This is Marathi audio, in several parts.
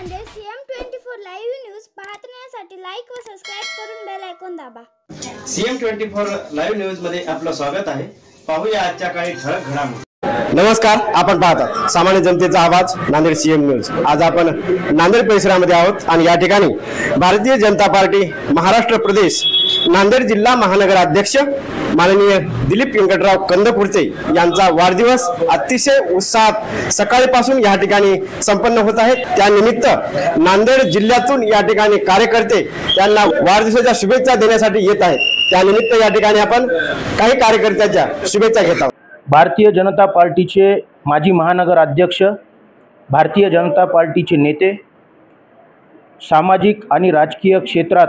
नांदेड CM24 लाईव्ह न्यूज पाहण्यासाठी लाईक व सबस्क्राइब करून बेल आयकॉन दाबा। CM24 लाईव्ह न्यूज मध्ये आपलं स्वागत आहे। पाहूया आजच्या काही ठळक घडामोडी। नमस्कार, आपण पाहतात सामान्य जनतेचा आवाज नांदेड CM न्यूज। आज आपण नांदेड परिसरामध्ये आहोत आणि या ठिकाणी भारतीय जनता पार्टी महाराष्ट्र प्रदेश नांदेड जिल्हा महानगर अध्यक्ष माननीय दिलीप व्यंकटराव कंदकुर्ते यांचा वाढदिवस अतिशय उत्साहात सकाळपासून या ठिकाणी संपन्न होत आहे। त्यानिमित्त नांदेड जिल्ह्यातून या ठिकाणी कार्यकर्ते त्यांना वाढदिवसाच्या शुभेच्छा देण्यासाठी येत आहेत। त्यानिमित्त या ठिकाणी आपण काही कार्यकर्त्यांच्या शुभेच्छा घेत आहोत। भारतीय जनता पार्टीचे माजी महानगर अध्यक्ष, भारतीय जनता पार्टीचे नेते, सामाजिक आणि राजकीय क्षेत्रात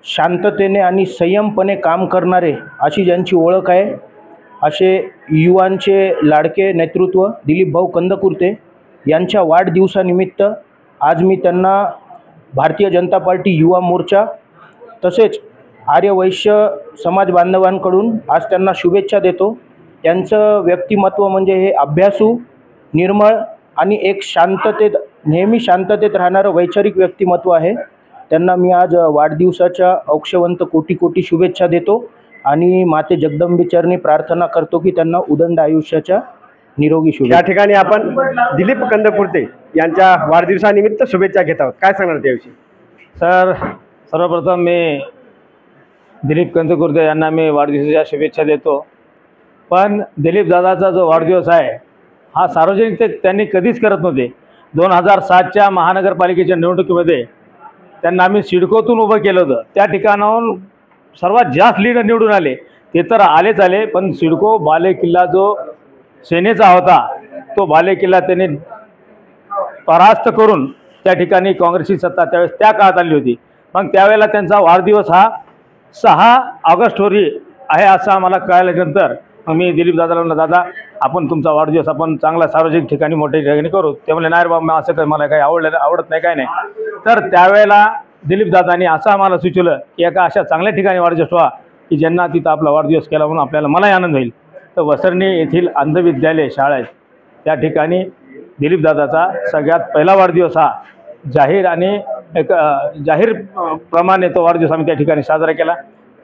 शांततेने आणि संयमपणे काम करणारे अशी ज्यांची ओळख आहे, असे युवांचे लाडके नेतृत्व दिलीप भाऊ कंदकुर्ते यांच्या वाढदिवसानिमित्त आज मी त्यांना भारतीय जनता पार्टी युवा मोर्चा तसेच आर्यवैश्य समाज बांधवांकडून आज त्यांना शुभेच्छा देतो। त्यांचं व्यक्तिमत्व म्हणजे हे अभ्यासू, निर्मळ आणि एक नेहमी शांततेत राहणारं वैचारिक व्यक्तिमत्व आहे। त्यांना मी आज वाढदिवसाच्या औक्षवंत कोटी कोटी शुभेच्छा देतो आणि माते जगदंबेचरणी प्रार्थना करतो की त्यांना उदंड आयुष्याच्या निरोगी शुभेच्छा। या ठिकाणी आपण दिलीप कंदकुर्ते यांच्या वाढदिवसानिमित्त शुभेच्छा घेत आहोत, काय सांगणार त्याविषयी? सर, सर्वप्रथम मी दिलीप कंदकुर्ते यांना मी वाढदिवसाच्या शुभेच्छा देतो। पण दिलीप दादाचा जो वाढदिवस आहे हा सार्वजनिक त्यांनी कधीच करत नव्हते। 2007च्या महानगरपालिकेच्या निवडणुकीमध्ये त्यांना आम्ही सिडकोतून उभं केलं होतं। त्या ठिकाणाहून सर्वात जास्त लीड निवडून आले, ते तर आले, पण सिडको बालेकिल्ला जो सेनेचा होता तो बालेकिल्ला त्यांनी परास्त करून त्या ठिकाणी काँग्रेसची सत्ता त्यावेळेस त्या काळात आली होती। मग त्यावेळेला त्यांचा वाढदिवस हा 6 ऑगस्ट रोजी आहे असं आम्हाला कळल्यानंतर मग मी दिलीप दादाला म्हणलं, दादा आपण तुमचा वाढदिवस आपण चांगला सार्वजनिक ठिकाणी मोठ्या ठिकाणी करू। ते म्हणले, नाही रे बाबा, असं काही मला काही आवडत नाही, काय नाही। तर त्यावेळेला दिलीप दादांनी असं आम्हाला सुचवलं की एका अशा चांगल्या ठिकाणी वाढदिवस व्हा की ज्यांना तिथं आपला वाढदिवस केला म्हणून मलाही आनंद होईल। तर वसरणी येथील अंधविद्यालय शाळा आहे, त्या ठिकाणी दिलीप दादाचा सगळ्यात पहिला वाढदिवस हा जाहीर प्रमाणे तो वाढदिवस आम्ही त्या ठिकाणी साजरा केला।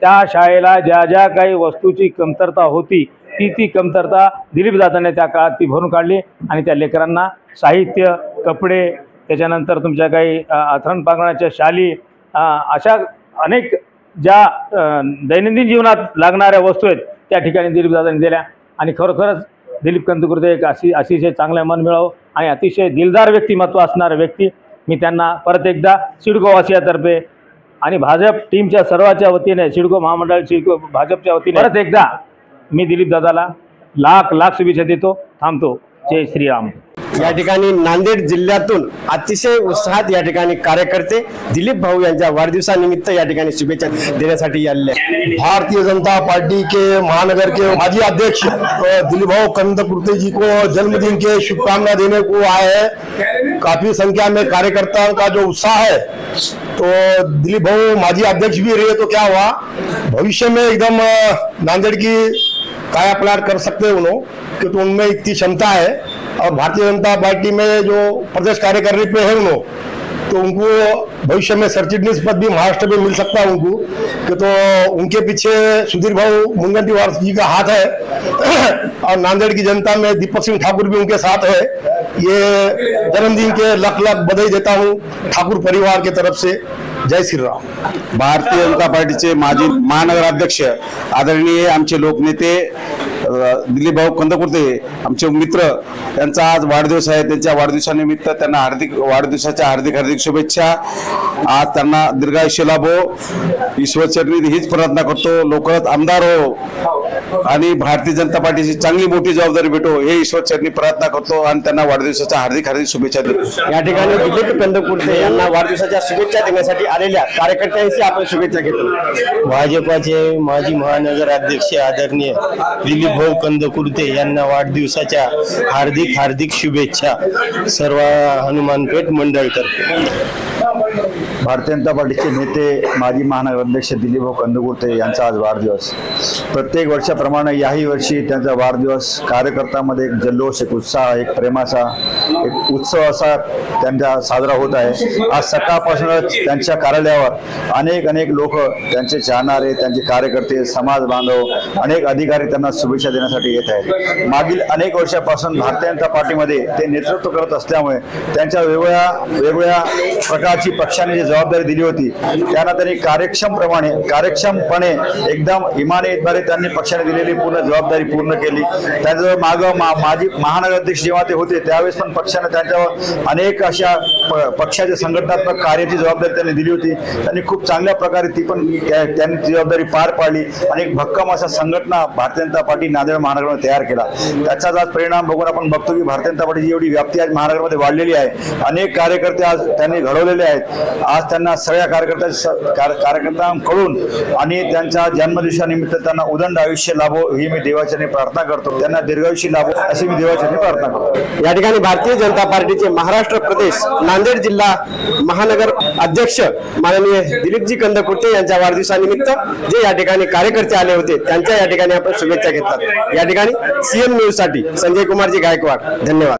त्या शाळेला ज्या काही वस्तूची कमतरता होती ती कमतरता दिलीप दादाने त्या काळात ती भरून काढली आणि त्या लेकरांना साहित्य, कपडे, त्याच्यानंतर तुमच्या काही अथरण पांघरणाच्या शाली, अशा अनेक ज्या दैनंदिन जीवनात लागणाऱ्या वस्तू आहेत त्या ठिकाणी दिलीप दादांनी दिल्या। आणि खरोखरच दिलीप कंदकुर्ते एक अतिशय चांगलं मन मिळावं आणि अतिशय दिलदार व्यक्तिमत्व असणारे व्यक्ती, मी त्यांना परत एकदा सिडकोवासियातर्फे आणि भाजप टीमच्या सर्वांच्या वतीने, सिडको महामंडळ, सिडको भाजपच्या वतीने परत एकदा मी दिलीप दादाला लाख शुभेच्छा देतो। थांबतो। जय श्रीराम। या ठिकाणी नांदेड जिल्ह्यातून अतिशय उत्साहात या ठिकाणी कार्यकर्ते दिलीप भाऊ यांच्या वाढदिवसानिमित्त या ठिकाणी शुभेच्छा देण्यासाठी आले हैं। भारतीय जनता पार्टी के महानगर के माजी अध्यक्ष दिलीप भाऊ कंदकुर्ते जी को जन्मदिन के शुभकामना देने को आए हैं। काफी संख्या में कार्यकर्ताओं का जो उत्साह है, तो दिलीप भाऊ माजी अध्यक्ष भी रहे तो क्या हुआ, भविष्य में एकदम नांदेड़ की काया पलट कर सकते हैं उन्होंने, तो उनमें इतनी क्षमता है। और भारतीय जनता पार्टी में जो प्रदेश कार्यकारिणी पे है उन्होंने, तो उनको भविष्य में सरचिटनीस पद भी महाराष्ट्र में मिल सकता है उनको, कि तो उनके पीछे सुधीर भाऊ मुनगंटीवार जी का हाथ है और नांदेड़ की जनता में दीपक सिंह ठाकुर भी उनके साथ है। ये जन्मदिन के लाख बधाई देता हूँ ठाकुर परिवार की तरफ से। जय श्री राम। भारतीय जनता पार्टीचे माजी महानगर अध्यक्ष आदरणीय आमचे लोकनेते दिलीप भाऊ कंदकुर्ते, आमचे मित्र, त्यांचा आज वाढदिवस आहे। त्यांच्या वाढदिवसानिमित्त त्यांना वाढदिवसाच्या हार्दिक शुभेच्छा। आज त्यांना दीर्घायुष्य लाभो, ईश्वरचरणी हीच प्रार्थना करतो, लवकरच आमदार हो आणि भारतीय जनता पार्टीची चांगली मोठी जबाबदारी भेटो, हे ईश्वरचरणी प्रार्थना करतो आणि त्यांना वाढदिवसाच्या हार्दिक शुभेच्छा देतो। या ठिकाणी दिलीप कंदकुर्ते यांना वाढदिवसाच्या शुभेच्छा देण्यासाठी आलेल्या कार्यकर्त्यांशी आपण शुभेच्छा घेतो। भाजपाचे माजी महानगर अध्यक्ष आदरणीय दिलीप भाऊ कंदकुर्ते यांना वाढदिवसाच्या हार्दिक शुभेच्छा सर्व हनुमानपेठ मंडळतर्फे। भारतीय जनता पार्टीचे नेते माजी महानगराध्यक्ष दिलीपभाऊ कंदकुर्ते यांचा आज वाढदिवस. प्रत्येक वर्षाप्रमाणे याही वर्षी त्यांचा वाढदिवस कार्यकर्त्यांमध्ये एक जल्लोष, एक उत्साह, एक प्रेमाचा एक उत्सव असा त्यांचा साजरा होत आहे. आज सकाळपासूनच त्यांच्या कार्यालयावर अनेक लोक, त्यांचे चाहणारे, त्यांचे कार्यकर्ते, समाज बांधव, अनेक अधिकारी त्यांना शुभेच्छा देण्यासाठी येत आहेत. मागील अनेक वर्षापासून भारतीय जनता पार्टीमध्ये ते नेतृत्व करत असल्यामुळे त्यांच्या वेगवेगळ्या प्रकारची पक्षाने जी जबाबदारी दिली होती त्यांना त्यांनी कार्यक्षमपणे एकदम इमानीद्वारे त्यांनी पक्षाने दिलेली पूर्ण जबाबदारी पूर्ण केली. त्यांचं माजी महानगराध्यक्ष जेव्हा ते होते त्यावेळेस पण पक्षाने त्यांच्यावर अनेक अशा पक्षाच्या संघटनात्मक कार्याची जबाबदारी त्यांनी दिली होती. त्यांनी खूप चांगल्या प्रकारे ती पण त्यांनी जबाबदारी पार पाडली आणि एक भक्कम असा संघटना भारतीय जनता पार्टी नांदेड महानगरामध्ये तयार केला. त्याचाच आज परिणाम बघून आपण बघतो की भारतीय जनता पार्टीची एवढी व्याप्ती आज महानगरामध्ये वाढलेली आहे. अनेक कार्यकर्ते आज त्यांनी घडवलेले आहेत. आज त्यांना सगळ्या कार्यकर्त्यांकडून आणि त्यांच्या जन्मदिवसानिमित्त त्यांना उदंड आयुष्य लाभो ही मी देवाचरणी प्रार्थना करतो. त्यांना दीर्घायुष्य लाभो अशी मी देवाचरणी प्रार्थना करतो. या ठिकाणी भारतीय जनता पार्टीचे महाराष्ट्र प्रदेश नांदेड जिल्हा महानगर अध्यक्ष माननीय दिलीपजी कंदकुर्ते यांच्या वाढदिवसानिमित्त जे या ठिकाणी कार्यकर्ते आले होते त्यांच्या या ठिकाणी आपण शुभेच्छा घेतात. या ठिकाणी सीएम न्यूज साठी संजय कुमारजी गायकवाड. धन्यवाद.